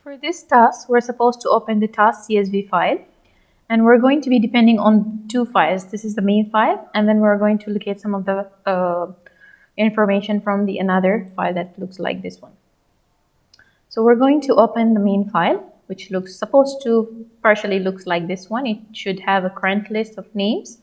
For this task, we're supposed to open the task CSV file, and we're going to be depending on two files. This is the main file, and then we're going to locate some of the information from the another file that looks like this one. So we're going to open the main file, which looks supposed to partially looks like this one. It should have a current list of names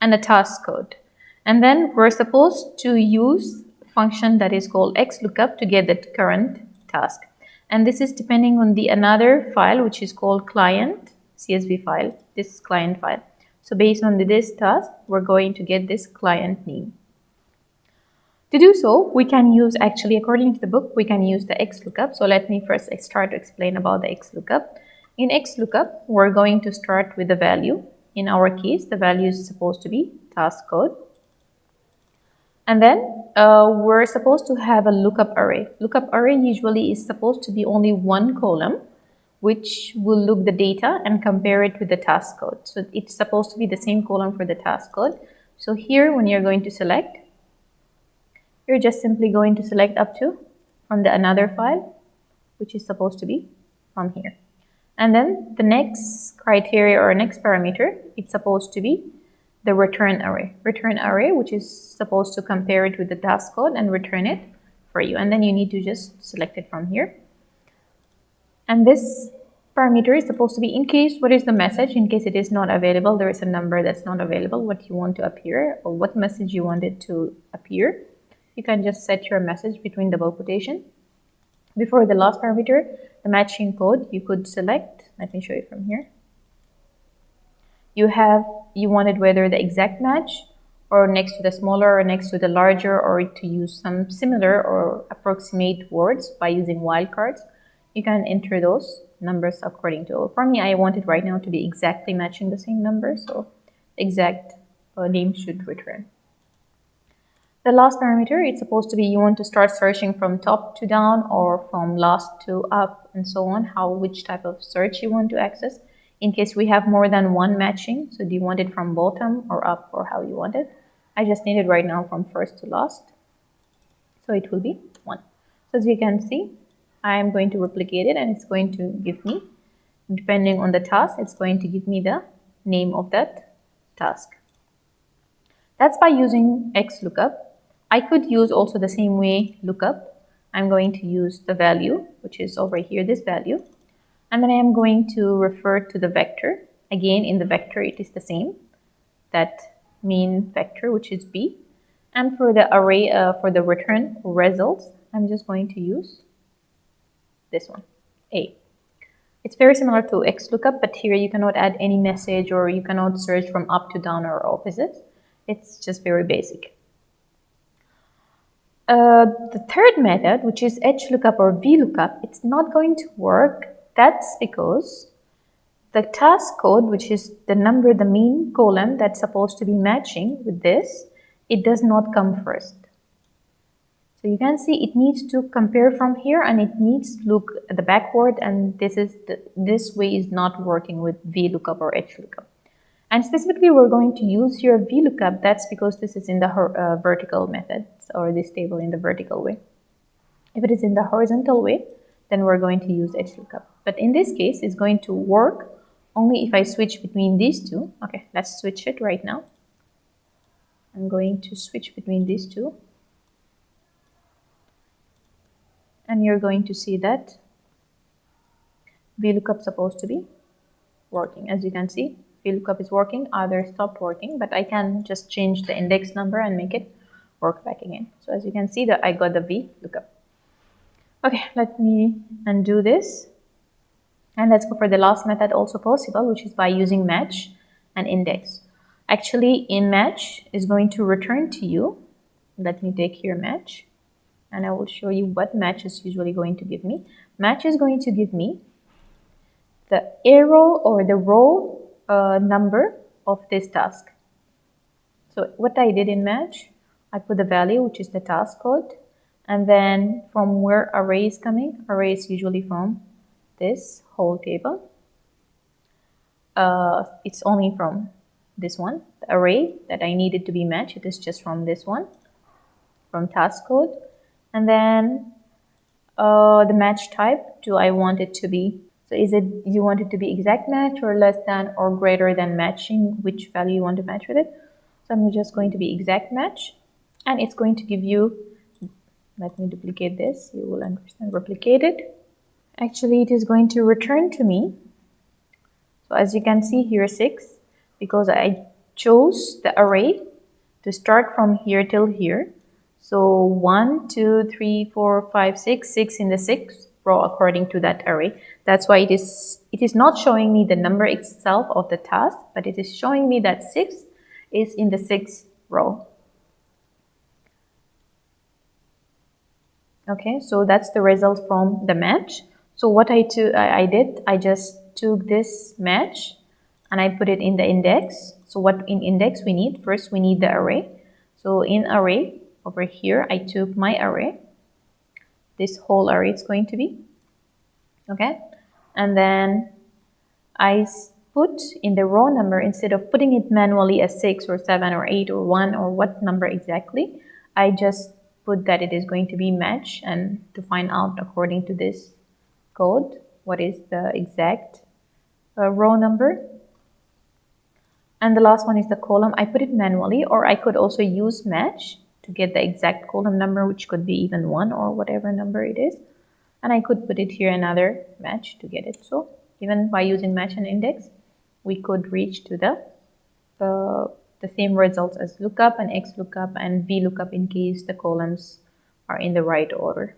and a task code. And then we're supposed to use a function that is called XLOOKUP to get the current task. And this is depending on the another file, which is called client CSV file. This is client file. So based on this task, we're going to get this client name. To do so, we can use, actually, according to the book, we can use the XLOOKUP. So let me first start to explain about the XLOOKUP. In XLOOKUP, we're going to start with the value. In our case, the value is supposed to be task code. And then we're supposed to have a lookup array. Lookup array usually is supposed to be only one column, which will look the data and compare it with the task code. So it's supposed to be the same column for the task code. So here, when you're going to select, you're just simply going to select up to from the another file, which is supposed to be from here. And then the next criteria or next parameter, it's supposed to be the return array. Return array, which is supposed to compare it with the task code and return it for you. And then you need to just select it from here. And this parameter is supposed to be in case, what is the message? In case it is not available, there is a number that's not available, what you want to appear or what message you want it to appear. You can just set your message between double quotation. Before the last parameter, the matching code, you could select, let me show you from here. You wanted whether the exact match or next to the smaller or next to the larger, or to use some similar or approximate words by using wildcards. You can enter those numbers according to, for me, I want it right now to be exactly matching the same number, so exact name should return. The last parameter, it's supposed to be you want to start searching from top to down or from last to up and so on, which type of search you want to access. In case we have more than one matching, so do you want it from bottom or up or how you want it? I just need it right now from first to last. So it will be 1. So as you can see, I am going to replicate it and it's going to give me, depending on the task, it's going to give me the name of that task. That's by using XLOOKUP. I could use also the same way lookup. I'm going to use the value, which is over here, this value. And then I am going to refer to the vector. Again, in the vector, it is the same. That main vector, which is B. And for the array, for the return results, I'm just going to use this one, A. It's very similar to XLOOKUP, but here you cannot add any message or you cannot search from up to down or opposite. It's just very basic. The third method, which is HLOOKUP or VLOOKUP, it's not going to work. That's because the task code, which is the number, the main column that's supposed to be matching with this, it does not come first. So you can see it needs to compare from here and it needs to look at the backward, and this way is not working with VLOOKUP or HLOOKUP. And specifically, we're going to use here VLOOKUP. That's because this is in the vertical method, or this table in the vertical way. If it is in the horizontal way, then we're going to use HLOOKUP. But in this case, it's going to work only if I switch between these two. Okay, let's switch it right now. I'm going to switch between these two. And you're going to see that VLOOKUP is supposed to be working. As you can see, VLOOKUP is working, others stopped working, but I can just change the index number and make it work back again. So as you can see that I got the VLOOKUP. Okay, let me undo this. And let's go for the last method also possible, which is by using match and index. Actually, in match is going to return to you. Let me take here match. And I will show you what match is usually going to give me. Match is going to give me the arrow or the row number of this task. So what I did in match, I put the value, which is the task code. And then from where array is coming, array is usually from this whole table. It's only from this one. The array that I needed to be matched, it is just from this one, from task code. And then the match type. Do I want it to be, so is it, you want it to be exact match or less than or greater than matching, which value you want to match with it? So I'm just going to be exact match, and it's going to give you, let me duplicate this, you will understand, replicate it. Actually, it is going to return to me. So as you can see here, 6, because I chose the array to start from here till here. So 1, 2, 3, 4, 5, 6, 6 in the 6th row according to that array. That's why it is not showing me the number itself of the task, but it is showing me that 6 is in the 6th row. Okay, so that's the result from the match. So what I did, I just took this match and I put it in the index. So what in index we need? First we need the array. So in array, over here, I took my array. This whole array is going to be. Okay, and then I put in the row number, instead of putting it manually as 6 or 7 or 8 or 1 or what number exactly, I just put that it is going to be match, and to find out according to this code what is the exact row number. And the last one is the column. I put it manually, or I could also use match to get the exact column number, which could be even 1 or whatever number it is. And I could put it here another match to get it. So even by using match and index, we could reach to the same results as lookup and XLOOKUP and VLOOKUP in case the columns are in the right order.